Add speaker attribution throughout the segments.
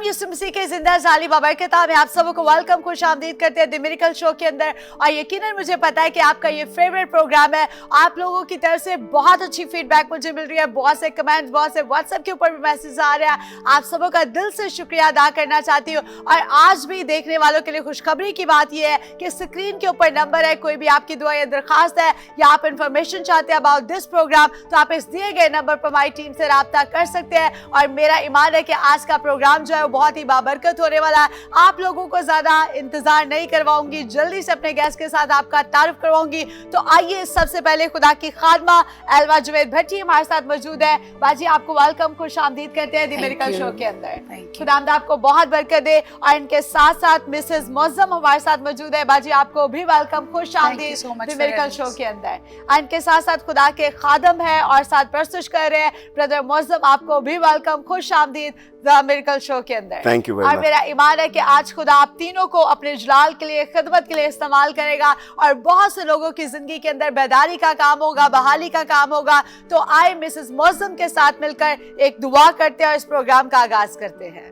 Speaker 1: नाम यीशु मसीह के जिंदा जाली बाबरकत में आप सबको को वेलकम खुश आमदीद करते हैं द मिरेकल शो के अंदर। और यकीनन मुझे पता है कि आपका ये फेवरेट प्रोग्राम है। आप लोगों की तरफ से बहुत अच्छी फीडबैक मुझे मिल रही है, बहुत से कमेंट्स, बहुत से व्हाट्सएप के ऊपर भी मैसेज आ रहे हैं। आप सबों का दिल से शुक्रिया अदा करना चाहती हूँ। और आज भी देखने वालों के लिए खुशखबरी की बात यह है कि स्क्रीन के ऊपर नंबर है। कोई भी आपकी दुआ या दरखास्त है या आप इंफॉर्मेशन चाहते हैं अबाउट दिस प्रोग्राम, तो आप इस दिए गए नंबर पर हमारी टीम से राब्ता कर सकते हैं। और मेरा ईमान है कि आज का प्रोग्राम जो है वो बहुत ही बाबरकत होने वाला है। आप लोगों को ज्यादा इंतजार नहीं करवाऊंगी, जल्दी से अपने गेस्ट के साथ आपका तारुफ करवाऊंगी। तो आइए सबसे पहले खुदा की खादमा एल्वा जुवेद भट्टी हमारे साथ मौजूद है। बाजी आपको वेलकम, खुश आमदीद करते हैं द मिरेकल शो के अंदर। खुदावंद आपको बहुत बरकत दे। और इनके साथ साथ मिसेस मौजम हमारे साथ मौजूद है। बाजी आपको भी वेलकम, खुश आमदीद द मिरेकल शो के अंदर। और इनके साथ साथ खुदा के खादम है और साथ प्रस्तुत कर रहे हैं ब्रदर मौजम, आपको भी वेलकम, खुश आमदीद द मिरेकल शो के अंदर।
Speaker 2: Thank you.
Speaker 1: और मेरा ईमान है कि आज खुदा आप तीनों को अपने जलाल के लिए, खिदमत के लिए इस्तेमाल करेगा और बहुत से लोगों की जिंदगी के अंदर बेदारी का काम होगा, बहाली का काम होगा। तो आए मिसेस मौसम के साथ मिलकर एक दुआ करते हैं और इस प्रोग्राम का आगाज करते हैं।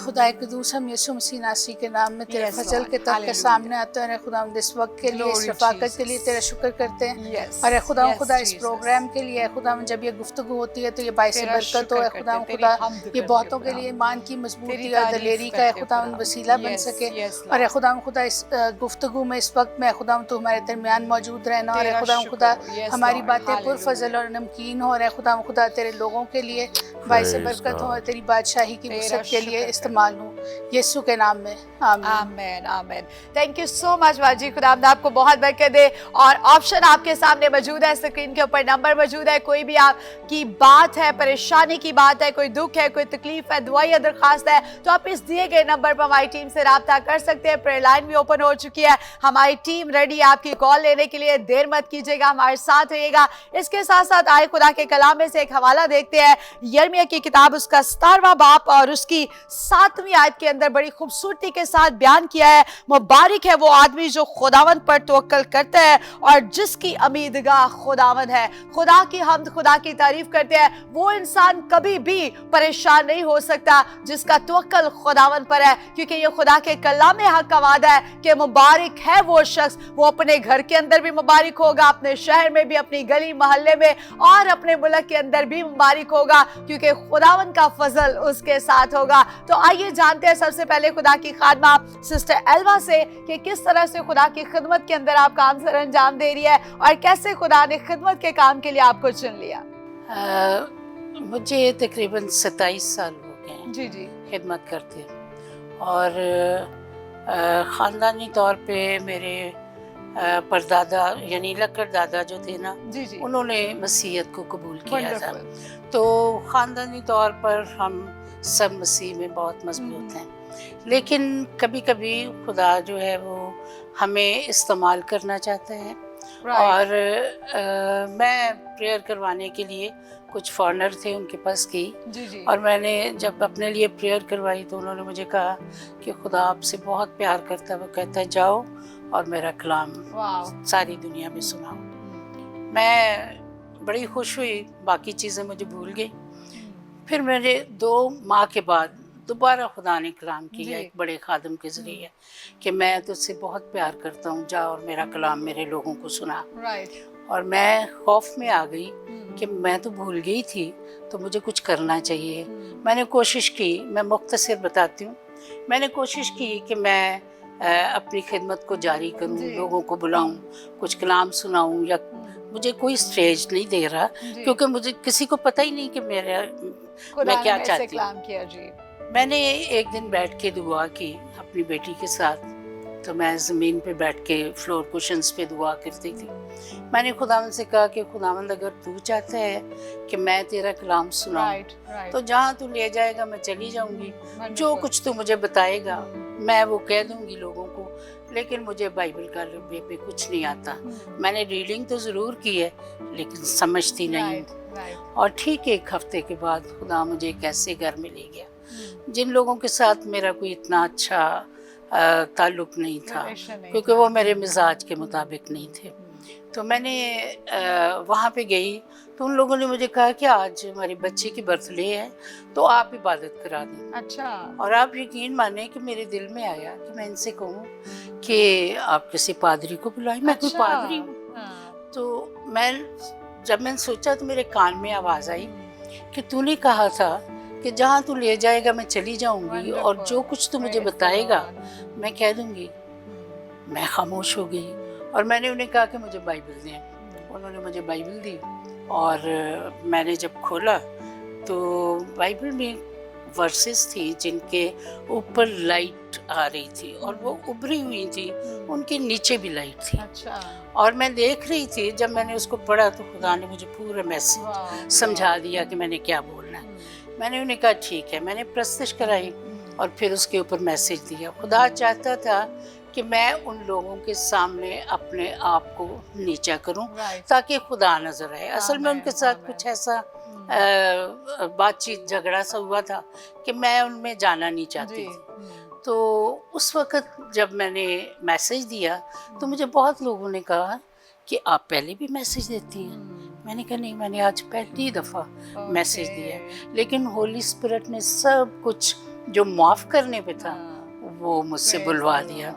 Speaker 3: खुदा कदूस, हम यीशु मसीह नासी के नाम में तेरे फजल के तख्त के सामने आते हैं। खुदा हम इस वक्त के लिए, इस रफाकत के लिए तेरा शुक्र करते हैं। और खुदा खुदा इस प्रोग्राम के लिए खुदा हम जब ये गुफ्तगू होती है तो ये बाइस बरकत हो। खुदा खुदा ये बहुतों के लिए ईमान की मजबूती और दलेरी का खुदा वसीला बन सके। और खुदा खुदा इस गुफ्तगू में इस वक्त में खुदा तू हमारे दरमियान मौजूद रहना। और खुदा हमारी बातें पुरफजल और नमकीन हो रहे। खुदा खुदा तेरे लोगों के लिए बाइस बरकत हो और तेरी बादशाही की वसअत के लिए इस्तेमाल हो, यीशु के नाम में, आमीन
Speaker 1: आमीन आमीन। थैंक यू सो मच बाजी, खुदा आपको बहुत बरकत दे। और ऑप्शन आपके सामने मौजूद है, स्क्रीन के ऊपर नंबर मौजूद है। कोई भी आपकी बात है, परेशानी की बात है, कोई दुख है, कोई तकलीफ है, दुआ या दरखास्त है, तो आप इस दिए गए नंबर पर हमारी टीम से राब्ता कर सकते हैं। प्रेयर लाइन भी ओपन हो चुकी है, हमारी टीम रेडी है आपकी कॉल लेने के लिए। देर मत कीजिएगा, हमारे साथ रहिएगा। इसके साथ साथ आए खुदा के कलाम में से एक हवाला देखते हैं। यिर्मयाह की किताब उसका 17वां बाब और उसकी 7वीं आयत के अंदर बड़ी खूबसूरती के साथ बयान किया है, मुबारक है वो आदमी जो खुदावंद पर तवक्कल करता है और जिसकी उम्मीदगाह खुदावंद है। खुदा की हमद, खुदा की तारीफ करते हैं। वो इंसान कभी भी परेशान नहीं हो सकता जिसका तवक्कल खुदावंद पर है, क्योंकि ये खुदा के कलाम में हक का वादा है कि मुबारक है वो शख्स, वो अपने घर के अंदर भी मुबारक होगा, अपने शहर में भी, अपनी गली मोहल्ले में और अपने मुल्क के अंदर भी मुबारक होगा, क्योंकि खुदावंद का फजल उसके साथ होगा। तो आइए जानते हैं सबसे पहले खुदा की खादमा सिस्टर एल्वा से कि किस तरह से खुदा की खिदमत के अंदर आप काम सर अंजाम दे रही है और कैसे खुदा ने खिदमत के काम के लिए आपको चुन लिया।
Speaker 3: मुझे तकरीबन 27 साल हो गए हैं
Speaker 1: जी जी
Speaker 3: खिदमत करते। और ख़ानदानी तौर पे मेरे परदादा यानी लक्कड़ दादा जो थे ना,
Speaker 1: जी जी,
Speaker 3: उन्होंने मसीहत को कबूल किया था। तो ख़ानदानी तौर पर हम सब मसीह में बहुत मजबूत हैं। लेकिन कभी कभी खुदा जो है वो हमें इस्तेमाल करना चाहता है। और मैं प्रेयर करवाने के लिए कुछ फॉरनर थे, उनके पास गई
Speaker 1: जी जी।
Speaker 3: और मैंने जब अपने लिए प्रेयर करवाई तो उन्होंने मुझे कहा कि खुदा आपसे बहुत प्यार करता है। वो कहता है जाओ और मेरा कलाम सारी दुनिया में सुनाओ। मैं बड़ी खुश हुई, बाकी चीज़ें मुझे भूल गई। फिर मेरे 2 माह के बाद दोबारा खुदा ने कलाम किया एक बड़े खादम के ज़रिए कि मैं तुझसे बहुत प्यार करता हूँ, जा और मेरा कलाम मेरे लोगों को सुना। और मैं खौफ में आ गई कि मैं तो भूल गई थी, तो मुझे कुछ करना चाहिए। मैंने कोशिश की, मैं मुख्तसर बताती हूँ, मैंने कोशिश की कि मैं अपनी खिदमत को जारी करूँ, लोगों को बुलाऊँ, कुछ कलाम सुनाऊँ। या मुझे कोई स्टेज नहीं दे रहा क्योंकि मुझे किसी को पता ही नहीं कि मैं क्या चाहती हूँ। मैंने एक दिन बैठ के दुआ की अपनी बेटी के साथ। तो मैं ज़मीन पे बैठ के फ्लोर कुशन्स पे दुआ करती थी। मैंने खुदावंद से कहा कि खुदावंद अगर तू चाहता है कि मैं तेरा कलाम सुनाऊं तो जहाँ तू ले जाएगा मैं चली जाऊंगी। जो कुछ तू मुझे बताएगा मैं वो कह दूंगी लोगों को, लेकिन मुझे बाइबल का लुबे पे कुछ नहीं आता। मैंने रीडिंग तो ज़रूर की है लेकिन समझती नहीं। और ठीक 1 हफ्ते के बाद खुदा मुझे एक ऐसे घर में ले गया जिन लोगों के साथ मेरा कोई इतना अच्छा ताल्लुक़ नहीं था, क्योंकि वो मेरे मिजाज के मुताबिक नहीं थे। तो मैंने वहाँ पे गई तो उन लोगों ने मुझे कहा कि आज हमारी बच्ची की बर्थडे है तो आप इबादत करा दें।
Speaker 1: अच्छा।
Speaker 3: और आप यकीन माने कि मेरे दिल में आया कि मैं इनसे कहूँ कि आप किसी पादरी को बुलाएं, मैं कोई पादरी हूँ।
Speaker 1: हाँ।
Speaker 3: तो जब मैंने सोचा तो मेरे कान में आवाज़ आई कि तूने कहा था कि जहाँ तू ले जाएगा मैं चली जाऊँगी और जो कुछ तू मुझे बताएगा मैं कह दूँगी। मैं खामोश हो गई और मैंने उन्हें कहा कि मुझे बाइबल दें। उन्होंने मुझे बाइबल दी और मैंने जब खोला तो बाइबल में वर्सेस थी जिनके ऊपर लाइट आ रही थी और वो उभरी हुई थी, उनके नीचे भी लाइट थी।
Speaker 1: अच्छा।
Speaker 3: और मैं देख रही थी, जब मैंने उसको पढ़ा तो खुदा ने मुझे पूरा मैसेज समझा दिया कि मैंने क्या बोलना है। मैंने उन्हें कहा ठीक है, मैंने प्रस्तुत कराई और फिर उसके ऊपर मैसेज दिया। खुदा चाहता था कि मैं उन लोगों के सामने अपने आप को नीचा करूं ताकि खुदा नजर आए। असल में उनके साथ कुछ ऐसा बातचीत झगड़ा सा हुआ था कि मैं उनमें जाना नहीं चाहती थी। तो उस वक़्त जब मैंने मैसेज दिया तो मुझे बहुत लोगों ने कहा कि आप पहले भी मैसेज देती हैं। मैंने कहा नहीं, मैंने आज पहली दफ़ा मैसेज दिया, लेकिन होली स्पिरिट ने सब कुछ जो माफ़ करने पे था वो मुझसे बुलवा दिया।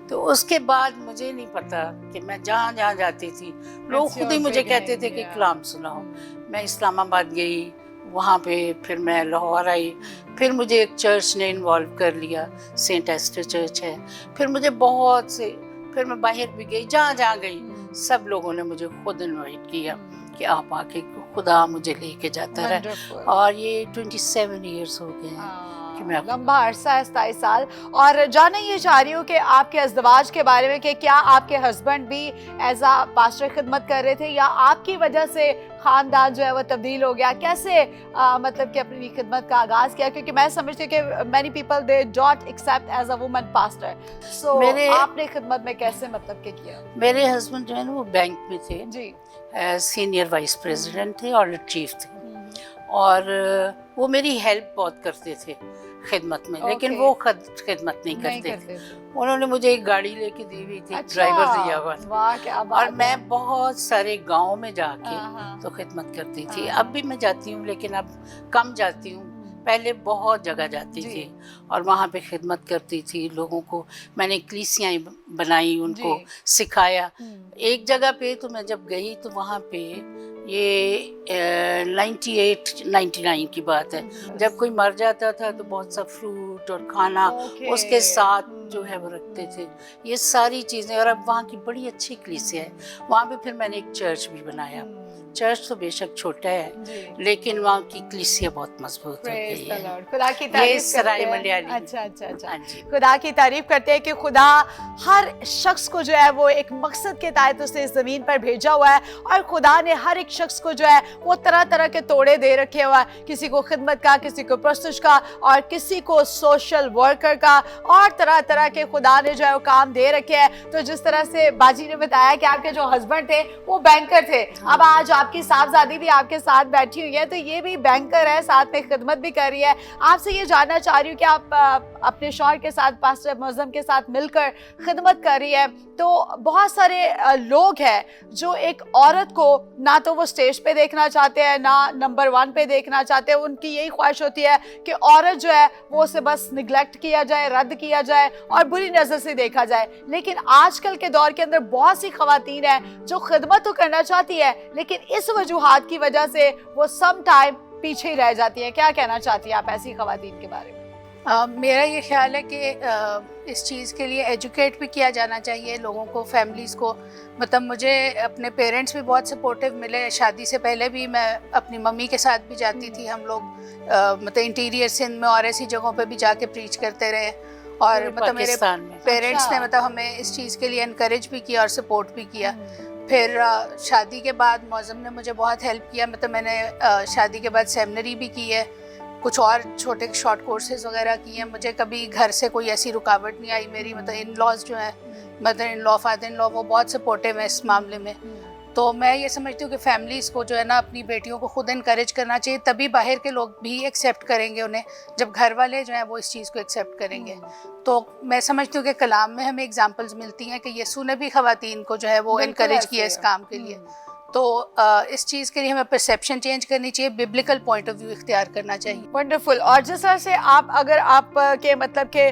Speaker 3: तो उसके बाद मुझे नहीं पता कि मैं जहाँ जहाँ जाती थी लोग खुद ही मुझे कहते थे कि कलाम सुनाओ। मैं इस्लामाबाद गई, वहाँ पे फिर मैं लाहौर आई, फिर मुझे एक चर्च ने इन्वॉल्व कर लिया, सेंट एस्टर चर्च है। फिर मुझे बहुत से, फिर मैं बाहर भी गई, जहाँ जहाँ गई सब लोगों ने मुझे खुद इनवाइट किया कि आप आके, खुदा मुझे लेके जाता रहा। और ये 27 ईयर्स हो गए हैं कि मैं
Speaker 1: लंबा अरसा है, 27 साल। और जानना ये चाह रही हूँ कि आपके अज़दवाज के बारे में कि क्या आपके हस्बैंड भी एज आ पास्टर खिदमत कर रहे थे या आपकी वजह से खानदान जो है वो तब्दील हो गया? कैसे मतलब कि अपनी खिदमत का आगाज किया? क्योंकि मैं समझती हूँ कि many people they don't accept as a woman pastor. So आपने खिदमत में कैसे मतलब के किया?
Speaker 3: मेरे हस्बैंड जो है ना वो बैंक में थे
Speaker 1: जी,
Speaker 3: सीनियर वाइस प्रेसिडेंट थे, ऑडिट चीफ थे। और वो मेरी हेल्प बहुत करते थे खिदमत में, लेकिन वो खिदमत नहीं करते थे। उन्होंने मुझे एक गाड़ी लेके दी हुई थी, ड्राइवर दिया हुआ था।
Speaker 1: वाह, क्या बात
Speaker 3: और मैं बहुत सारे गांव में जाके तो खिदमत करती थी। अब भी मैं जाती हूँ लेकिन अब कम जाती हूँ, पहले बहुत जगह जाती थी और वहाँ पे खिदमत करती थी। लोगों को मैंने कलीसियाँ बनाई, उनको सिखाया। एक जगह पे तो मैं जब गई तो वहाँ पे ये 98-99 की बात है, जब कोई मर जाता था तो बहुत सा फ्रूट और खाना उसके साथ जो है वो रखते थे, ये सारी चीज़ें। और अब वहाँ की बड़ी अच्छी कलीसिया है, वहाँ पे फिर मैंने एक चर्च भी बनाया। चर्च तो बेशक छोटा है लेकिन वहाँ की कलीसिया बहुत मजबूत हो गई है।
Speaker 1: खुदा की तारीफ
Speaker 3: सराय मंडियाली।
Speaker 1: अच्छा। खुदा की तारीफ करते हैं कि खुदा हर शख्स को जो है वो एक मकसद के तहत उसने इस जमीन पर भेजा हुआ है और खुदा ने हर एक शख्स को जो है वो तरह तरह के तोड़े दे रखे हुआ है, किसी को खिदमत का, किसी को प्रस्तुत का और किसी को सोशल वर्कर का, और तरह तरह के खुदा ने जो है वो काम दे रखे हैं। तो जिस तरह से बाजी ने बताया कि आपके जो हस्बैंड थे वो बैंकर थे, अब आज आपकी साहबजादी भी आपके साथ बैठी हुई है तो ये भी बैंकर है, साथ में खिदमत भी कर रही है। आपसे ये जानना चाह रही हूँ कि आप अपने शौहर के साथ, पास्टर मुअज्जम के साथ मिलकर खिदमत कर रही है। तो बहुत सारे लोग हैं जो एक औरत को ना तो वो स्टेज पे देखना चाहते हैं, ना नंबर 1 पे देखना चाहते हैं। उनकी यही ख्वाहिश होती है कि औरत जो है वो उसे बस निगलेक्ट किया जाए, रद्द किया जाए और बुरी नज़र से देखा जाए। लेकिन आजकल के दौर के अंदर बहुत सी खवातीन हैं जो खिदमत तो करना चाहती है लेकिन इस वजूहात की वजह से वो सम टाइम पीछे ही रह जाती है। क्या कहना चाहती है आप ऐसी खवातीन के बारे में?
Speaker 2: मेरा ये ख्याल है कि इस चीज़ के लिए एजुकेट भी किया जाना चाहिए लोगों को, फैमिलीज़ को। मतलब मुझे अपने पेरेंट्स भी बहुत सपोर्टिव मिले। शादी से पहले भी मैं अपनी मम्मी के साथ भी जाती थी, हम लोग मतलब इंटीरियर सिंध में और ऐसी जगहों पे भी जाके प्रीच करते रहे। और मतलब मेरे पेरेंट्स ने मतलब हमें इस चीज़ के लिए इनकरेज भी किया और सपोर्ट भी किया। फिर शादी के बाद मौज़म ने मुझे बहुत हेल्प किया। मतलब मैंने शादी के बाद सेमिनरी भी की है, कुछ और छोटे शॉर्ट कोर्सेज वगैरह किए हैं। मुझे कभी घर से कोई ऐसी रुकावट नहीं आई। मेरी मतलब इन लॉज जो है, mother in law, father in law, वो बहुत सपोर्टिव है इस मामले में। तो मैं ये समझती हूँ कि फैमिलीज़ को जो है ना अपनी बेटियों को खुद इनकरेज करना चाहिए, तभी बाहर के लोग भी एक्सेप्ट करेंगे उन्हें, जब घर वाले जो हैं वो इस चीज़ को एक्सेप्ट करेंगे। तो मैं समझती हूँ कि कलाम में हमें एग्जांपल्स मिलती हैं कि यीशु ने भी ख़वातीन को जो है वो
Speaker 1: बिल्कुल
Speaker 2: इनकरेज
Speaker 1: ऐसे
Speaker 2: किया इस
Speaker 1: है।
Speaker 2: काम के लिए। तो इस चीज़ के लिए हमें परसेप्शन चेंज करनी चाहिए, बिब्लिकल पॉइंट ऑफ व्यू इख्तियार करना चाहिए।
Speaker 1: वंडरफुल। और जिस तरह से आप अगर आप के मतलब के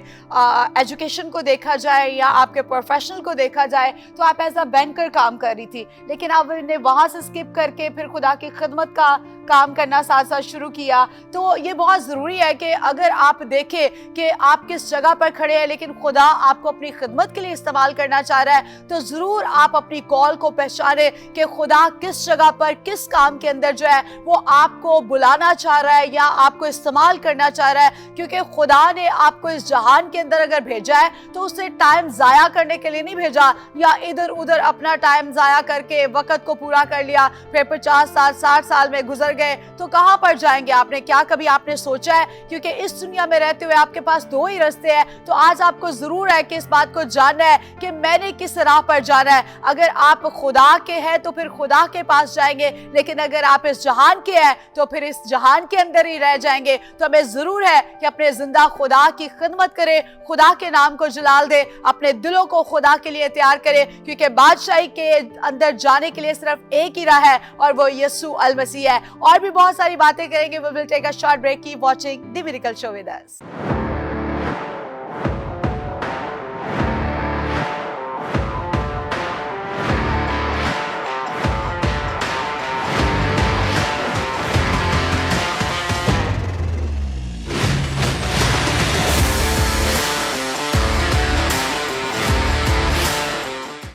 Speaker 1: एजुकेशन को देखा जाए या आपके प्रोफेशनल को देखा जाए तो आप एज अ बैंकर काम कर रही थी, लेकिन आपने वहां से स्किप करके फिर खुदा की खिदमत का काम करना साथ साथ शुरू किया। तो ये बहुत ज़रूरी है कि अगर आप देखें कि आप किस जगह पर खड़े हैं लेकिन खुदा आपको अपनी खिदमत के लिए इस्तेमाल करना चाह रहा है, तो ज़रूर आप अपनी कॉल को पहचाने कि खुदा किस जगह पर किस काम के अंदर जो है वो आपको बुलाना चाह रहा है या आपको इस्तेमाल करना चाह रहा है। क्योंकि खुदा ने आपको इस जहान के अंदर अगर भेजा है तो उसने टाइम ज़ाया करने के लिए नहीं भेजा या इधर उधर अपना टाइम ज़ाया करके वक़्त को पूरा कर लिया, फिर 50 साल 60 साल में गुजर गए तो कहां पर जाएंगे आपने, क्या कभी आपने सोचा है? क्योंकि इस दुनिया में रहते हुए आपके पास दो ही रास्ते हैं। तो आज आपको जरूर है कि इस बात को जानना है कि मैंने किस राह पर जाना है। अगर आप खुदा के हैं तो फिर खुदा के पास जाएंगे, लेकिन अगर आप इस जहान के हैं तो फिर इस जहान के अंदर ही रह जाएंगे। तो हमें जरूर है कि अपने जिंदा खुदा की खिदमत करें, खुदा के नाम को जलाल दे, अपने दिलों को खुदा के लिए तैयार करें, क्योंकि बादशाही के अंदर जाने के लिए सिर्फ एक ही राह है और वो यीशु अल मसीह है। और भी बहुत सारी बातें करेंगे। We will take a short break. Keep watching The Miracle Show with us.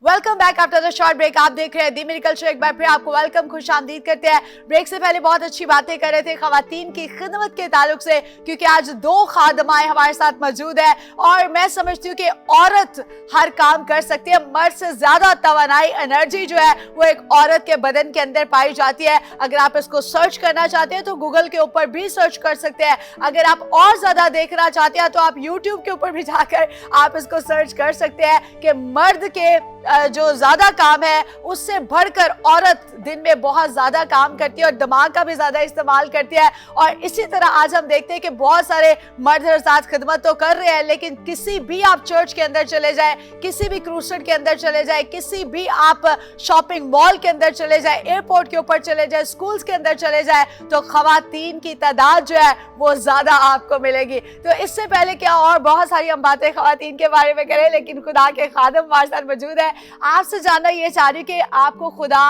Speaker 1: Welcome back after the short break. आप देख रहे हैं दी मिरेकल शो। एक बार फिर आपको वेलकम, खुश आमदीद करते हैं। ब्रेक से पहले बहुत अच्छी बातें कर रहे थे खवातीन की खिदमत के ताल्लुक से, क्योंकि आज दो खादमाएं हमारे साथ मौजूद है और मैं समझती हूँ कि औरत हर काम कर सकती है। मर्द से ज्यादा तवानाई, एनर्जी जो है वो एक औरत के बदन के अंदर पाई जाती है। अगर आप इसको सर्च करना चाहते हैं तो गूगल के ऊपर भी सर्च कर सकते हैं। अगर आप और ज्यादा देखना चाहते हैं तो आप यूट्यूब के ऊपर भी जाकर आप इसको सर्च कर सकते हैं कि मर्द के जो ज्यादा काम है उससे बढ़कर औरत दिन में बहुत ज्यादा काम करती है और दिमाग का भी ज्यादा इस्तेमाल करती है। और इसी तरह आज हम देखते हैं कि बहुत सारे मर्द साथ खिदमत तो कर रहे हैं, लेकिन किसी भी आप चर्च के अंदर चले जाए, किसी भी क्रूसेड के अंदर चले जाए, किसी भी आप शॉपिंग मॉल के अंदर चले जाए, एयरपोर्ट के ऊपर चले जाए, स्कूल्स के अंदर चले जाए, तो खवातीन की तादाद जो है वो ज्यादा आपको मिलेगी। तो इससे पहले क्या और बहुत सारी हम बातें खवातीन के बारे में करें, लेकिन खुदा के खादम हमारे साथ मौजूद है। आपसे जानना ये चाह रही हूँ कि आपको खुदा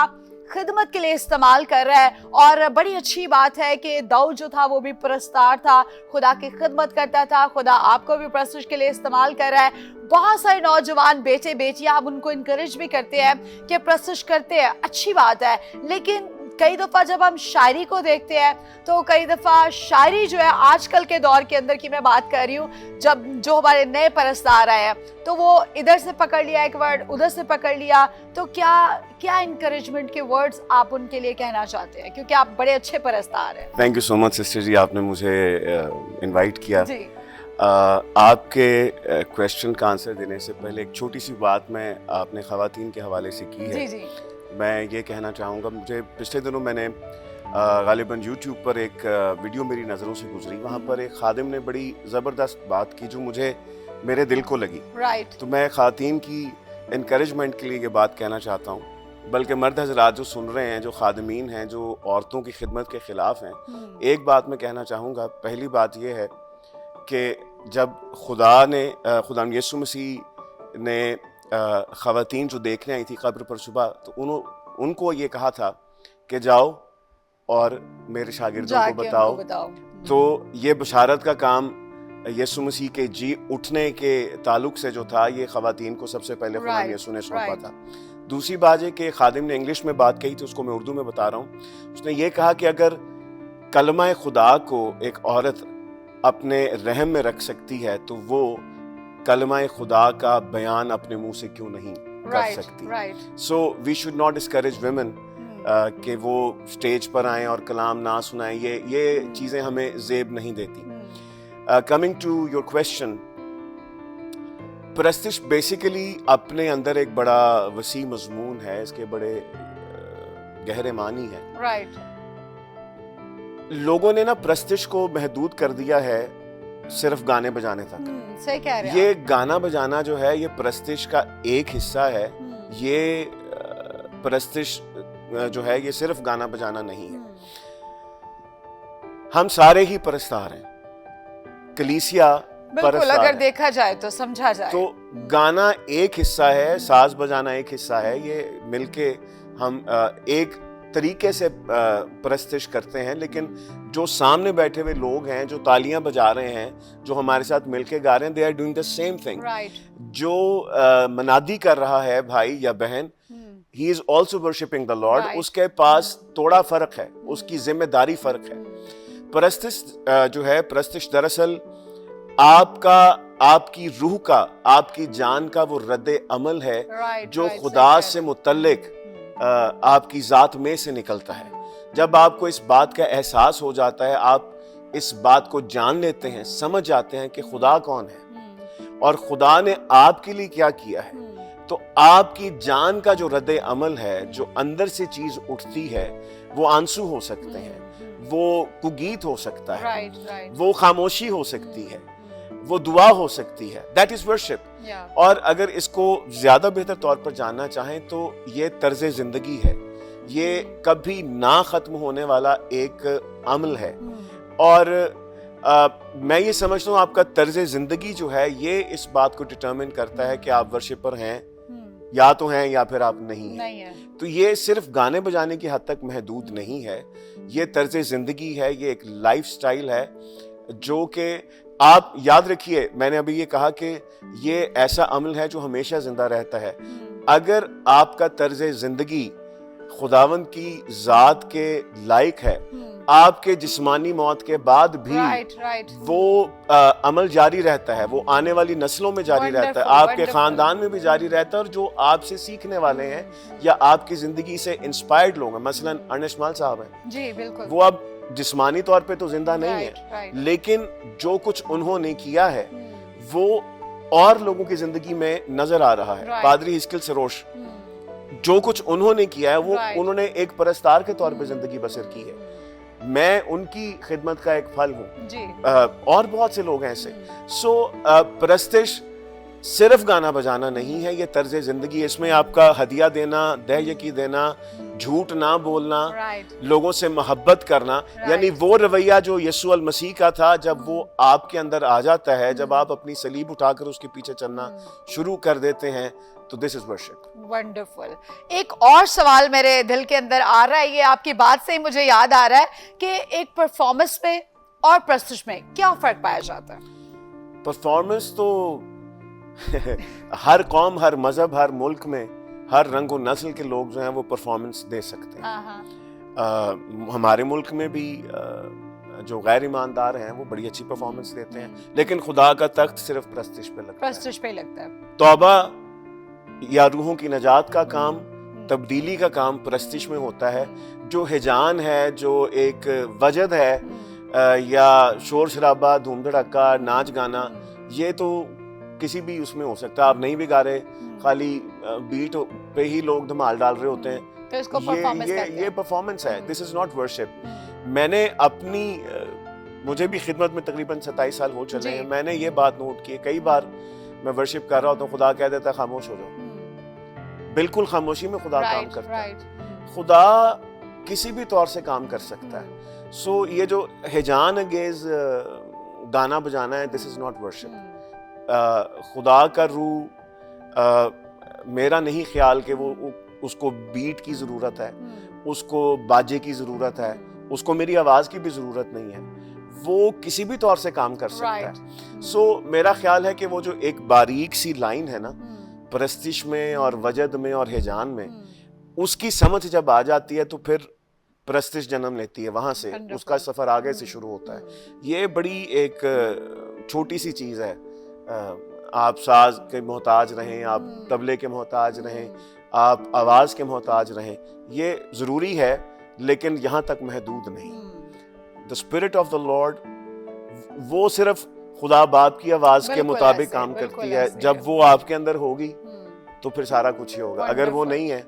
Speaker 1: खिदमत के लिए इस्तेमाल कर रहा है, और बड़ी अच्छी बात है कि दाऊद जो था वो भी परस्तार था, खुदा की खिदमत करता था। खुदा आपको भी परस्तिश के लिए इस्तेमाल कर रहा है। बहुत सारे नौजवान बेटे बेटियां, हम उनको इनकरेज भी करते हैं कि परस्तिश करते हैं, अच्छी बात है। लेकिन कई दफ़ा जब हम शायरी को देखते हैं तो कई दफ़ा शायरी जो है आजकल के दौर के अंदर की मैं बात कर रही हूँ, जब जो हमारे नए परस्तार आए हैं तो वो इधर से पकड़ लिया एक वर्ड, उधर से पकड़ लिया, तो क्या क्या इनकरेजमेंट के वर्ड्स आप उनके लिए कहना चाहते हैं, क्योंकि आप बड़े अच्छे परस्तार हैं।
Speaker 4: Thank you so much sister ji, आपने मुझे इनवाइट किया।
Speaker 1: जी।
Speaker 4: आपके क्वेश्चन का आंसर देने से पहले एक छोटी सी बात मैं आपने खवातीन के हवाले से की है।
Speaker 1: जी जी।
Speaker 4: मैं ये कहना चाहूँगा, मुझे पिछले दिनों मैंने गालिबन यूट्यूब पर एक वीडियो मेरी नज़रों से गुजरी, वहाँ पर एक खादिम ने बड़ी ज़बरदस्त बात की जो मुझे मेरे दिल को लगी।
Speaker 1: राइट।
Speaker 4: तो मैं खातीन की इनकरेजमेंट के लिए ये बात कहना चाहता हूँ, बल्कि मर्द हजरात जो सुन रहे हैं, जो खादमीन हैं, जो औरतों की खिदमत के ख़िलाफ़ हैं, एक बात मैं कहना चाहूँगा। पहली बात ये है कि जब खुदा यीशु मसीह ने ख़वातीन जो देखने आई थी कब्र पर सुबह, तो उनको ये कहा था कि जाओ और मेरे शागिर्दों को बताओ। तो ये बशारत का काम यीशु मसीह के जी उठने के ताल्लुक से जो था, ये ख़वातीन को सबसे पहले खुदा यीशु ने सौंपा था। दूसरी बात है कि खादिम ने इंग्लिश में बात कही थी, उसको मैं उर्दू में बता रहा हूँ। उसने ये कहा कि अगर कलमा खुदा को एक औरत अपने रहम में रख सकती है तो वो कलमा खुदा का बयान अपने मुंह से क्यों नहीं कर सकती। So we should not discourage women कि वो स्टेज पर आएं और कलाम ना सुनाएं, ये चीज़ें हमें ज़ेब नहीं देती। कमिंग टू योर क्वेश्चन, परस्तिश बेसिकली अपने अंदर एक बड़ा वसी मजमून है, इसके बड़े गहरे मानी है।
Speaker 1: राइट।
Speaker 4: लोगों ने ना प्रस्तिश को महदूद कर दिया है सिर्फ गाने बजाने तक।
Speaker 1: सही कह रहे हैं
Speaker 4: ये गाना बजाना जो है ये प्रस्तिश का एक हिस्सा है। ये प्रस्तिश जो है ये सिर्फ गाना बजाना नहीं है। हम सारे ही परस्तार हैं, कलीसिया
Speaker 1: बिल्कुल,
Speaker 4: परस्तार
Speaker 1: अगर
Speaker 4: है।
Speaker 1: देखा जाए तो, समझा जाए
Speaker 4: तो गाना एक हिस्सा है, साज बजाना एक हिस्सा है। ये मिलके हम एक तरीके से प्रस्तिश करते हैं। लेकिन जो सामने बैठे हुए लोग हैं, जो तालियां बजा रहे हैं, जो हमारे साथ मिलके गा रहे हैं, they are doing the same thing.
Speaker 1: Right.
Speaker 4: जो मनादी कर रहा है भाई या बहन, he is also worshipping the lord.
Speaker 1: Right.
Speaker 4: उसके पास थोड़ा फर्क है, उसकी जिम्मेदारी फर्क है। प्रस्तिश जो है, प्रस्तिश दरअसल आपका, आपकी रूह का, आपकी जान का वो रद्द अमल है
Speaker 1: राइट,
Speaker 4: जो
Speaker 1: राइट,
Speaker 4: खुदा
Speaker 1: सही
Speaker 4: से मुतल्लिक आपकी जात में से निकलता है। जब आपको इस बात का एहसास हो जाता है, आप इस बात को जान लेते हैं, समझ जाते हैं कि खुदा कौन है और खुदा ने आपके लिए क्या किया है, तो आपकी जान का जो रद्द अमल है, जो अंदर से चीज उठती है, वो आंसू हो सकते हैं, वो कुगीत हो सकता है,
Speaker 1: राइट, राइट,
Speaker 4: वो खामोशी हो सकती है, वो दुआ हो सकती है। That is worship.
Speaker 1: या
Speaker 4: और अगर इसको ज्यादा बेहतर तौर पर जानना चाहें तो ये तर्ज जिंदगी है, ये कभी ना खत्म होने वाला एक अमल है। और मैं ये समझता हूँ आपका तर्ज जिंदगी जो है ये इस बात को डिटरमिन करता है कि आप वर्शिपर हैं या तो हैं या फिर आप नहीं हैं।
Speaker 1: नहीं है।
Speaker 4: तो ये सिर्फ गाने बजाने की हद तक महदूद नहीं है, ये तर्ज जिंदगी है, ये एक लाइफ स्टाइल है जो कि आप याद रखिए, मैंने अभी ये कहा कि ये ऐसा अमल है जो हमेशा जिंदा रहता है। अगर आपका तर्ज जिंदगी खुदावंद की जात के लायक है, आपके जिस्मानी मौत के बाद भी
Speaker 1: राइट, राइट,
Speaker 4: वो अमल जारी रहता है, वो आने वाली नस्लों में जारी रहता है,
Speaker 1: Wonderful,
Speaker 4: आपके
Speaker 1: wonderful.
Speaker 4: खानदान में भी जारी रहता है। और जो आपसे सीखने वाले हैं या आपकी जिंदगी से इंस्पायर्ड लोग हैं, मसलन अर्नेस्ट माल साहब हैं,
Speaker 1: जी बिल्कुल,
Speaker 4: वो अब जिस्मानी तौर पे तो जिंदा नहीं
Speaker 1: राइट,
Speaker 4: है,
Speaker 1: राइट,
Speaker 4: लेकिन जो कुछ उन्होंने किया है वो और लोगों की जिंदगी में नजर आ रहा है।
Speaker 1: Right.
Speaker 4: पादरी हिस्किल सरोश, जो कुछ उन्होंने किया है वो
Speaker 1: Right.
Speaker 4: उन्होंने एक परस्तार के तौर पे जिंदगी बसर की है। मैं उनकी खिदमत का एक फल हूँ।
Speaker 1: जी
Speaker 4: और बहुत से लोग हैं ऐसे। सो प्रस्तिश सिर्फ गाना बजाना नहीं है, ये तर्ज जिंदगी। इसमें आपका हदिया देना, दह यकी देना, झूठ ना बोलना,
Speaker 1: राइट,
Speaker 4: लोगों से मोहब्बत करना, यानी वो रवैया जो यीशु अल मसीह का था, जब वो आपके अंदर आ जाता है, जब आप अपनी सलीब उठाकर उसके पीछे चलना शुरू कर देते हैं, तो दिस इज वर्शिप।
Speaker 1: वंडरफुल। एक और सवाल मेरे दिल के अंदर आ रहा है, ये आपकी बात से ही मुझे याद आ रहा है कि एक परफॉर्मेंस में और प्रस्तुत में क्या फर्क पाया जाता है?
Speaker 4: परफॉर्मेंस तो हर कौम, हर मजहब, हर मुल्क में हर रंग और नस्ल के लोग जो हैं वो परफॉर्मेंस दे सकते हैं। हमारे मुल्क में भी जो गैर ईमानदार हैं वो बड़ी अच्छी परफॉर्मेंस देते हैं, लेकिन खुदा का तख्त सिर्फ प्रस्तिश पे लगता है।
Speaker 1: प्रस्तुत पे लगता है।
Speaker 4: तौबा या रूहों की नजात का काम, तब्दीली का काम प्रस्तिश में होता है। जो हिजान है, जो एक वजद है या शोर शराबा, धूम धड़क्का, नाच गाना, ये तो किसी भी उसमें हो सकता है। आप नहीं भी गा रहे, खाली बीट पे ही लोग धमाल डाल रहे होते हैं,
Speaker 1: तो इसको परफॉर्मेंस कहते हैं।
Speaker 4: ये परफॉर्मेंस है। This is not worship. मैंने अपनी मुझे भी खिदमत में तकरीबन 27 साल हो चले हैं, मैंने ये बात नोट की है, कई बार मैं वर्शिप कर रहा होता हूँ, खुदा कह देता खामोश हो जाओ। बिल्कुल खामोशी में खुदा काम करता है। खुदा किसी भी तौर से काम कर सकता है। सो ये जो हिजान अंगेज गाना बजाना है, दिस इज नॉट वर्शिप। खुदा का रूह, मेरा नहीं ख्याल कि वो उसको बीट की जरूरत है, उसको बाजे की जरूरत है, उसको मेरी आवाज की भी जरूरत नहीं है। वो किसी भी तौर से काम कर सकता है। सो मेरा ख्याल है कि वो जो एक बारीक सी लाइन है ना, प्रस्तिश में और वजद में और हिजान में, उसकी समझ जब आ जाती है तो फिर प्रस्तिश जन्म लेती है, वहां से उसका सफर आगे से शुरू होता है। ये बड़ी एक छोटी सी चीज है। आप साज के मोहताज रहें, आप तबले के मोहताज रहें, आप आवाज के मोहताज रहें, ये जरूरी है, लेकिन यहाँ तक महदूद नहीं। The spirit of the Lord वो सिर्फ खुदा बाप की आवाज के मुताबिक काम करती है। जब वो आपके अंदर होगी तो फिर सारा कुछ ही होगा। अगर वो नहीं है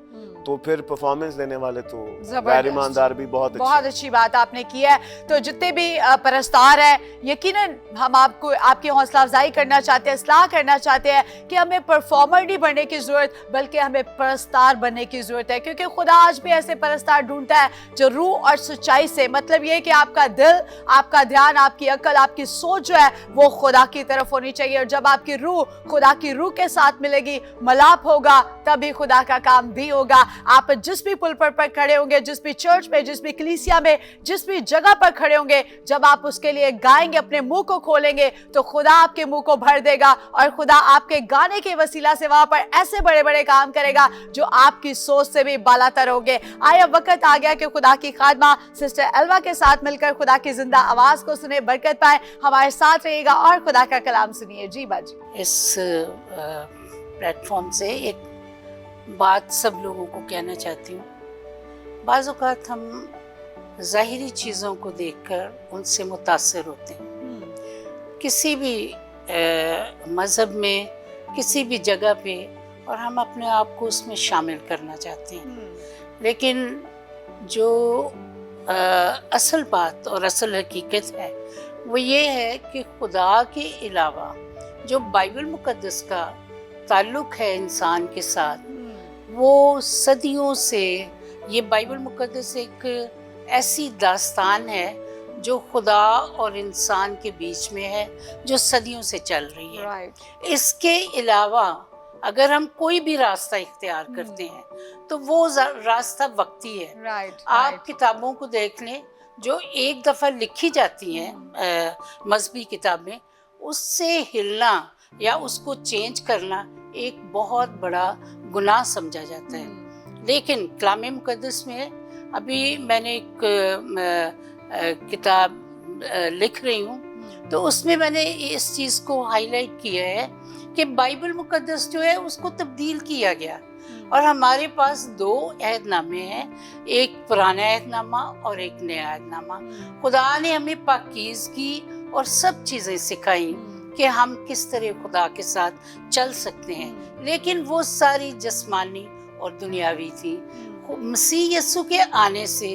Speaker 4: तो फिर परफॉर्मेंस देने वाले तो
Speaker 1: जबरदस्त।
Speaker 4: गैर ईमानदार भी बहुत
Speaker 1: बहुत अच्छी बात आपने की है। तो जितने भी परस्तार हैं, यकीनन हम आपको आपकी हौसला अफजाई करना चाहते हैं, इस्लाह करना चाहते हैं कि हमें परफॉर्मर नहीं बनने की जरूरत, बल्कि हमें परस्तार बनने की जरूरत है, क्योंकि खुदा आज भी ऐसे परस्तार ढूंढता है जो रूह और सच्चाई से, मतलब ये कि आपका दिल, आपका ध्यान, आपकी अकल, आपकी सोच जो है वो खुदा की तरफ होनी चाहिए। और जब आपकी रूह खुदा की रूह के साथ मिलेगी, मलाप होगा, तभी खुदा का काम भी होगा। आप जिस भी पुल पर खड़े होंगे, जिस भी चर्च में, जिस भी कलीसिया में, जिस भी जगह पर खड़े होंगे, जब आप उसके लिए गाएंगे, अपने मुंह को खोलेंगे, तो खुदा आपके मुंह को भर देगा और खुदा आपके गाने के वसीला से वहां पर ऐसे बड़े बड़े काम करेगा जो आपकी सोच से भी बालातर होंगे। आया वक्त आ गया कि खुदा की खादमा सिस्टर एल्वा के साथ मिलकर खुदा की जिंदा आवाज को सुने, बरकत पाए। हमारे साथ रहिएगा और खुदा का कलाम सुनिए। जी बाजी।
Speaker 3: इस प्लेटफॉर्म से एक बात सब लोगों को कहना चाहती हूँ। बाज़ औक़ात हम ज़ाहिरी चीज़ों को देखकर उनसे मुतासिर होते हैं, किसी भी मज़हब में, किसी भी जगह पे, और हम अपने आप को उसमें शामिल करना चाहते हैं। लेकिन जो असल बात और असल हकीकत है वो ये है कि खुदा के अलावा जो बाइबल मुक़द्दस का ताल्लुक़ है इंसान के साथ, वो सदियों से, ये बाइबल मुक़द्दस एक ऐसी दास्तान है जो खुदा और इंसान के बीच में है, जो सदियों से चल रही है। इसके अलावा अगर हम कोई भी रास्ता इख्तियार करते हैं तो वो रास्ता वक्ती है। आप किताबों को देख लें जो एक दफ़ा लिखी जाती हैं मजहबी किताबें, उससे हिलना या उसको चेंज करना एक बहुत बड़ा गुनाह समझा जाता है। लेकिन कलाम मुक़द्दस में अभी मैंने एक किताब लिख रही हूँ, तो उसमें मैंने इस चीज़ को हाईलाइट किया है कि बाइबल मुक़द्दस जो है उसको तब्दील किया गया और हमारे पास दो अहदनामे हैं, एक पुराना अहदनामा और एक नया अहदनामा। खुदा ने हमें पाकीज़गी और सब चीज़ें सिखाई कि हम किस तरह खुदा के साथ चल सकते हैं, लेकिन वो सारी जिस्मानी और दुनियावी थी। मसीह यीशु के आने से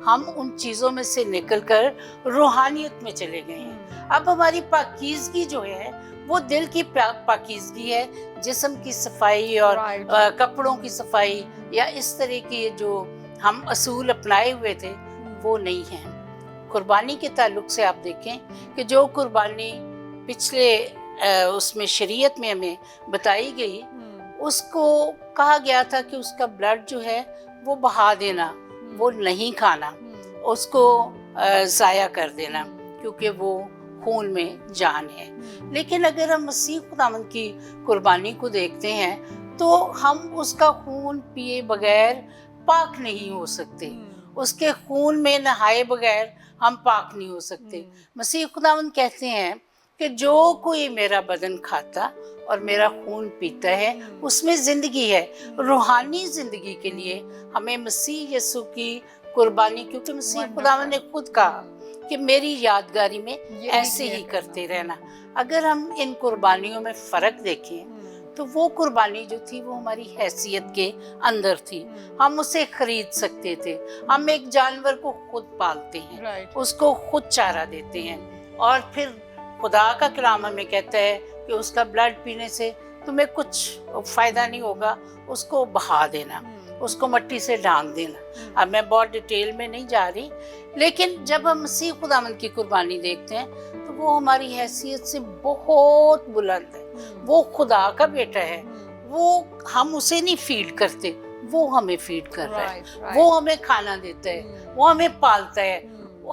Speaker 3: हम उन चीज़ों में से निकलकर रूहानियत में चले गए हैं। अब हमारी पाकीज़गी जो है वो दिल की पाकीज़गी है, जिस्म की सफाई और कपड़ों की सफाई या इस तरह की जो हम असूल अपनाए हुए थे वो नहीं है। कुर्बानी के ताल्लुक से आप देखें कि जो कुर्बानी पिछले उसमें शरीयत में हमें बताई गई, उसको कहा गया था कि उसका ब्लड जो है वो बहा देना, वो नहीं खाना, उसको ज़ाया कर देना, क्योंकि वो खून में जान है। लेकिन अगर हम मसीह खुदावंद की कुर्बानी को देखते हैं तो हम उसका खून पिए बगैर पाक नहीं हो सकते, उसके खून में नहाए बगैर हम पाक नहीं हो सकते। मसीह खुदावंद कहते हैं कि जो कोई मेरा बदन खाता और मेरा खून पीता है उसमें ज़िंदगी है। रूहानी ज़िंदगी के लिए हमें मसीह यीशु की कुर्बानी, क्योंकि मसीह खुदावंद ने खुद कहा कि मेरी यादगारी में ऐसे ही करते रहना। अगर हम इन कुर्बानियों में फ़र्क देखें तो वो कुर्बानी जो थी वो हमारी हैसियत के अंदर थी, हम उसे खरीद सकते थे। हम एक जानवर को खुद पालते हैं, उसको खुद चारा देते हैं, और फिर खुदा का कलाम हमें कहता है कि उसका ब्लड पीने से तुम्हें कुछ फ़ायदा नहीं होगा, उसको बहा देना, उसको मिट्टी से ढांक देना। अब मैं बहुत डिटेल में नहीं जा रही, लेकिन जब हम मसीह खुदावंद की कुर्बानी देखते हैं तो वो हमारी हैसियत से बहुत बुलंद है। वो खुदा का बेटा है, वो हम उसे नहीं फीड करते, वो हमें फीड कर रहा है, वो हमें खाना देता है, वो हमें पालता है।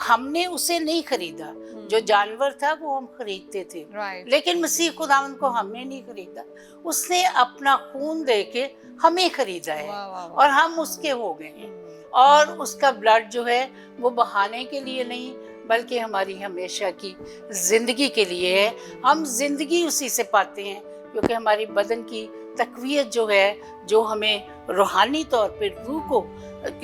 Speaker 3: हमने उसे नहीं खरीदा, जो जानवर था वो हम खरीदते थे, लेकिन मसीह खुदावंद को हमने नहीं खरीदा, उसने अपना खून दे के हमें खरीदा है और हम उसके हो गए हैं। और उसका ब्लड जो है वो बहाने के लिए नहीं, बल्कि हमारी हमेशा की ज़िंदगी के लिए है। हम ज़िंदगी उसी से पाते हैं, क्योंकि हमारी बदन की तकवीयत जो है, जो हमें रूहानी तौर पे रूह को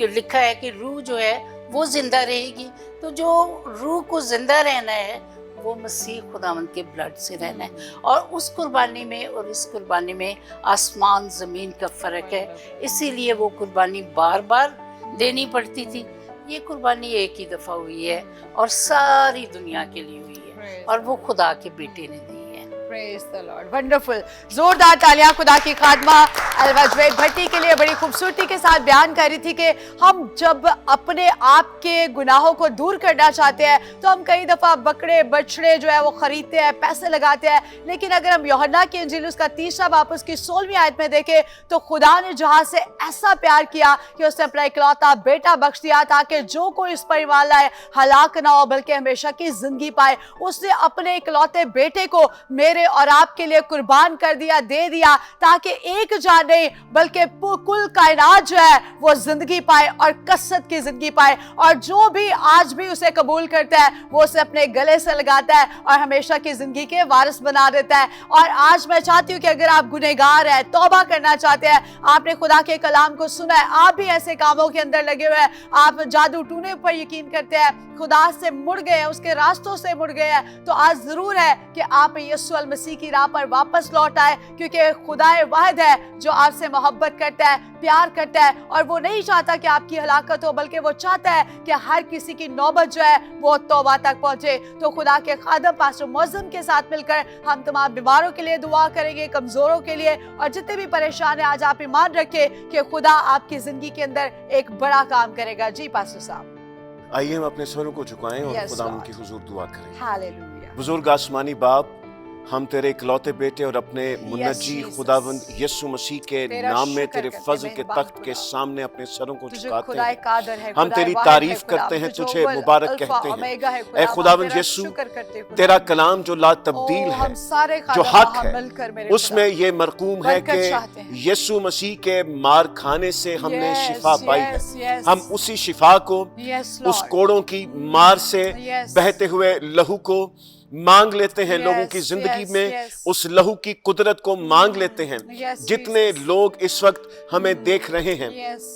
Speaker 3: लिखा है कि रूह जो है वो जिंदा रहेगी। तो जो रूह को जिंदा रहना है वो मसीह खुदावंद के ब्लड से रहना है। और उस कुर्बानी में और इस कुर्बानी में आसमान ज़मीन का फ़र्क है, इसीलिए वो कुर्बानी बार बार देनी पड़ती थी। ये कुर्बानी एक ही दफ़ा हुई है और सारी दुनिया के लिए हुई है, और वो खुदा के बेटे ने दी है।
Speaker 1: Praise the Lord. Wonderful. जोरदार तालियां खुदा की खादमा अलवा जुवैद भट्टी के लिए। बड़ी खूबसूरती के साथ बयान कर रही थी कि हम जब अपने आप के गुनाहों को दूर करना चाहते हैं तो हम कई दफा बकरे बछड़े जो है वो खरीदते हैं, पैसे लगाते हैं, लेकिन अगर हम यूहन्ना की इंजील उसका 3 बाब उसकी 16वीं आयत में देखें तो खुदा ने जहां से ऐसा प्यार किया कि उसने अपना इकलौता बेटा बख्श दिया ताकि जो कोई इस पर ईमान लाए हलाक ना हो बल्कि हमेशा की जिंदगी पाए। उसने अपने इकलौते बेटे को मेरे और आपके लिए कुर्बान कर दिया, दे दिया, ताकि एक जान नहीं बल्कि कुल कायनात जो है वो जिंदगी पाए और कसरत की जिंदगी पाए। और जो भी आज भी उसे कबूल करता है वो उसे अपने गले से लगाता है और हमेशा की जिंदगी के वारिस बना देता है। और आज मैं चाहती हूँ कि अगर आप गुनहगार हैं, तौबा करना चाहते हैं, आपने खुदा के कलाम को सुना है, आप भी ऐसे कामों के अंदर लगे हुए हैं, आप जादू टूने पर यकीन करते हैं, खुदा से मुड़ गए हैं, उसके रास्तों से मुड़ गए हैं, तो आज जरूर है कि आप यीशु मसीह की राह पर वापस लौट आए, क्योंकि खुदा वाहिद है जो आपसे मोहब्बत करता है, प्यार करता है, और वो नहीं चाहता कि आपकी हलाकत हो, बल्कि वो चाहता है कि हर किसी की नौबत जो है वो तौबा तक पहुंचे। तो खुदा के खादम पास्टर मौज़म के साथ मिलकर हम तमाम बीमारों के लिए दुआ करेंगे, कमजोरों के लिए, और जितने भी परेशान है आज आप ईमान रखें कि खुदा आपकी जिंदगी के अंदर एक बड़ा काम करेगा। जी पास्टर साहब,
Speaker 4: आइए हम अपने स्वरों को झुकाएं और
Speaker 1: Yes,
Speaker 4: खुदा
Speaker 1: Lord.
Speaker 4: उनकी हुजूर दुआ करें।
Speaker 1: हालेलुया।
Speaker 4: बुजुर्ग आसमानी बाप, हम तेरे इकलौते बेटे और अपने मुन्नजी
Speaker 1: Jesus.
Speaker 4: खुदावंद यीशु मसीह के
Speaker 1: तेरा
Speaker 4: नाम में
Speaker 1: शुक्र
Speaker 4: तेरे
Speaker 1: करते
Speaker 4: फजल
Speaker 1: हैं,
Speaker 4: के
Speaker 1: मेहरबान
Speaker 4: तख्त के
Speaker 1: खुदा।
Speaker 4: सामने अपने सरों को
Speaker 1: तुझे
Speaker 4: झुकाते
Speaker 1: खुदाए
Speaker 4: हैं।
Speaker 1: कादर है,
Speaker 4: हम
Speaker 1: खुदाए
Speaker 4: तेरी
Speaker 1: वाहिद है
Speaker 4: तारीफ
Speaker 1: खुदा,
Speaker 4: करते हैं,
Speaker 1: तुझे
Speaker 4: तुझे
Speaker 1: अव्वल,
Speaker 4: मुबारक
Speaker 1: अल्फा,
Speaker 4: कहते हैं।
Speaker 1: ओमेगा है
Speaker 4: ए
Speaker 1: खुदा, हम
Speaker 4: खुदावंद
Speaker 1: तेरा
Speaker 4: यीशु,
Speaker 1: शुक्र करते हैं खुदा।
Speaker 4: तेरा कलाम जो ला तब्दील
Speaker 1: ओ,
Speaker 4: है,
Speaker 1: हम सारे
Speaker 4: जो
Speaker 1: खादम
Speaker 4: हक
Speaker 1: वहाँ
Speaker 4: है,
Speaker 1: मिलकर मेरे
Speaker 4: उसमें ये मरकूम है
Speaker 1: बरकत चाहते
Speaker 4: कि
Speaker 1: हैं।
Speaker 4: यीशु मसीह के मार खाने से हमने
Speaker 1: Yes,
Speaker 4: शिफा पाई है।
Speaker 1: yes, yes.
Speaker 4: हम उसी शिफा को,
Speaker 1: Yes,
Speaker 4: उस
Speaker 1: Lord.
Speaker 4: कोड़ों की मार से
Speaker 1: Yes.
Speaker 4: बहते हुए लहू को मांग लेते हैं।
Speaker 1: Yes,
Speaker 4: लोगों की जिंदगी
Speaker 1: yes,
Speaker 4: में
Speaker 1: yes.
Speaker 4: उस लहू की कुदरत को मांग लेते हैं।
Speaker 1: Yes,
Speaker 4: जितने
Speaker 1: Jesus.
Speaker 4: लोग इस वक्त हमें देख रहे हैं,
Speaker 1: Yes.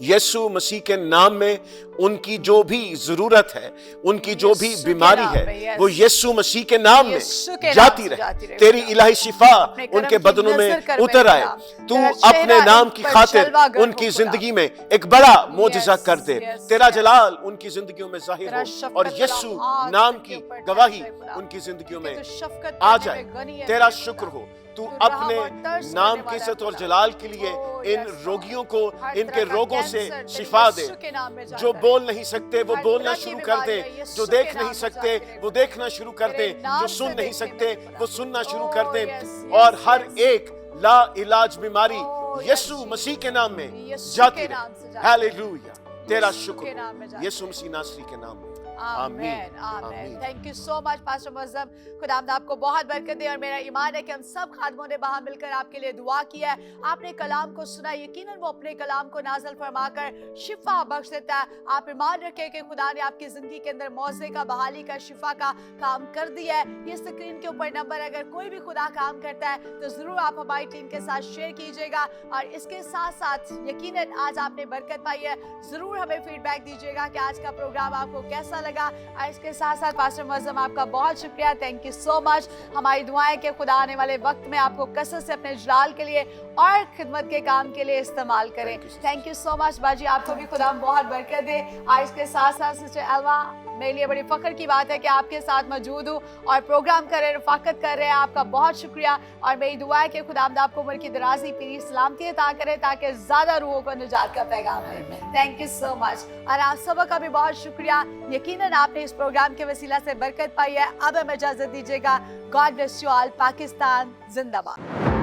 Speaker 4: यीशु मसीह के नाम में उनकी जो भी जरूरत है, उनकी जो भी
Speaker 1: यीशु के
Speaker 4: बीमारी
Speaker 1: नाम
Speaker 4: है,
Speaker 1: में, yes.
Speaker 4: वो यीशु मसीह के नाम में
Speaker 1: यीशु के नाम
Speaker 4: जाती
Speaker 1: से जाती
Speaker 4: रहे।
Speaker 1: रहे।
Speaker 4: तेरी इलाही शिफा
Speaker 1: अपने करम
Speaker 4: उनके
Speaker 1: की
Speaker 4: बदनों
Speaker 1: नजर
Speaker 4: में
Speaker 1: कर
Speaker 4: उतर
Speaker 1: मेरे
Speaker 4: आए।
Speaker 1: खुदा।
Speaker 4: तू
Speaker 1: तेरा
Speaker 4: अपने
Speaker 1: चेहरा
Speaker 4: नाम
Speaker 1: इन
Speaker 4: की
Speaker 1: पर
Speaker 4: खातिर
Speaker 1: जलवा कर
Speaker 4: उनकी
Speaker 1: हो खुदा।
Speaker 4: जिंदगी में एक बड़ा मोजिज़ा
Speaker 1: Yes,
Speaker 4: कर दे।
Speaker 1: yes,
Speaker 4: तेरा
Speaker 1: yes.
Speaker 4: जलाल उनकी जिंदगियों में जाहिर
Speaker 1: तेरा
Speaker 4: हो,
Speaker 1: शफ़क़त
Speaker 4: और
Speaker 1: वाला
Speaker 4: यीशु
Speaker 1: हाथ
Speaker 4: नाम
Speaker 1: उनके
Speaker 4: की
Speaker 1: ऊपर
Speaker 4: गवाही
Speaker 1: ठहरे खुदा।
Speaker 4: उनकी जिंदगियों
Speaker 1: क्योंकि
Speaker 4: में
Speaker 1: तू शफ़क़त
Speaker 4: आ
Speaker 1: करने
Speaker 4: जाए।
Speaker 1: में गनी है
Speaker 4: तेरा
Speaker 1: मेरे
Speaker 4: शुक्र
Speaker 1: खुदा।
Speaker 4: हो, तू
Speaker 1: तू
Speaker 4: अपने
Speaker 1: रहम और तरस
Speaker 4: नाम
Speaker 1: करने
Speaker 4: की
Speaker 1: वाला
Speaker 4: इज्जत और
Speaker 1: खुदा।
Speaker 4: जलाल के लिए
Speaker 1: Oh,
Speaker 4: इन
Speaker 1: yes, Lord.
Speaker 4: रोगियों को
Speaker 1: हर
Speaker 4: इनके
Speaker 1: तरह का
Speaker 4: रोगों से
Speaker 1: कैंसर तेरे
Speaker 4: शिफा दे।
Speaker 1: यीशु के नाम में
Speaker 4: जो
Speaker 1: जाता है।
Speaker 4: बोल नहीं सकते वो
Speaker 1: हर
Speaker 4: बोलना
Speaker 1: तरह की
Speaker 4: शुरू कर दे,
Speaker 1: बीमारी है,
Speaker 4: जो
Speaker 1: यीशु
Speaker 4: देख
Speaker 1: के
Speaker 4: नहीं
Speaker 1: नाम में
Speaker 4: सकते
Speaker 1: जाती
Speaker 4: वो
Speaker 1: रहे।
Speaker 4: देखना शुरू कर दे,
Speaker 1: तेरे नाम
Speaker 4: जो
Speaker 1: से
Speaker 4: सुन नहीं
Speaker 1: देखने
Speaker 4: सकते
Speaker 1: में खुदा।
Speaker 4: वो सुनना शुरू
Speaker 1: Oh,
Speaker 4: कर दे।
Speaker 1: yes,
Speaker 4: और
Speaker 1: yes,
Speaker 4: हर
Speaker 1: yes.
Speaker 4: एक ला इलाज बीमारी
Speaker 1: Oh, yes,
Speaker 4: यीशु
Speaker 1: Jesus.
Speaker 4: मसीह के नाम में
Speaker 1: यीशु
Speaker 4: जाती
Speaker 1: के
Speaker 4: रहे।
Speaker 1: नाम से जाती
Speaker 4: हालेलुया, तेरा
Speaker 1: यीशु
Speaker 4: शुक्र
Speaker 1: के नाम में
Speaker 4: हो,
Speaker 1: जाती
Speaker 4: यीशु मसीह नासरी के नाम में।
Speaker 1: आमीन, आमीन। Thank you so much pastor Muazzam, खुदावंद आपको बहुत बरकत दे। और मेरा ईमान है कि हम सब खादमों ने बाहर मिलकर आपके लिए दुआ की है। आपने कलाम को सुना, यकीनन वो अपने कलाम को नाज़िल फरमाकर शिफा बख्श देता है। आप ईमान रखें कि खुदा ने आपकी जिंदगी के अंदर मौज़े का, बहाली का, शिफा का काम कर दिया है। ये स्क्रीन के ऊपर नंबर, अगर कोई भी खुदा काम करता है तो जरूर आप हमारी टीम के साथ शेयर कीजिएगा। और इसके साथ साथ यकीनन आज आपने बरकत पाई है, जरूर हमें फीडबैक दीजिएगा कि आज का प्रोग्राम आपको कैसा लगा। और इसके साथ साथ पास्टर मुअज़्ज़म आपका बहुत शुक्रिया, थैंक यू सो मच। हमारी दुआएं कि खुदा आने वाले वक्त में आपको कसरत से अपने जलाल के लिए और खिदमत के काम के लिए इस्तेमाल करें। थैंक यू सो मच बाजी, आपको भी खुदा बहुत बरकत दे। और इसके साथ साथ सिस्टर एल्वा, मेरे लिए बड़ी फख्र की बात है कि आपके साथ मौजूद हूँ और प्रोग्राम कर रहे हैं, रफाकत कर रहे हैं। आपका बहुत शुक्रिया। और मेरी दुआ है कि खुदावंद आपको उम्र की दराज़ी, पीरी, सलामती अता करे ताकि ज़्यादा रूहों को निजात का पैगाम दे। Thank you so much. और आप सब का भी बहुत शुक्रिया। यकीनन आपने इस प्रोग्राम के वसीला से बरकत पाई है। अब हमें इजाज़त दीजिएगा। God bless you all. Pakistan जिंदाबाद।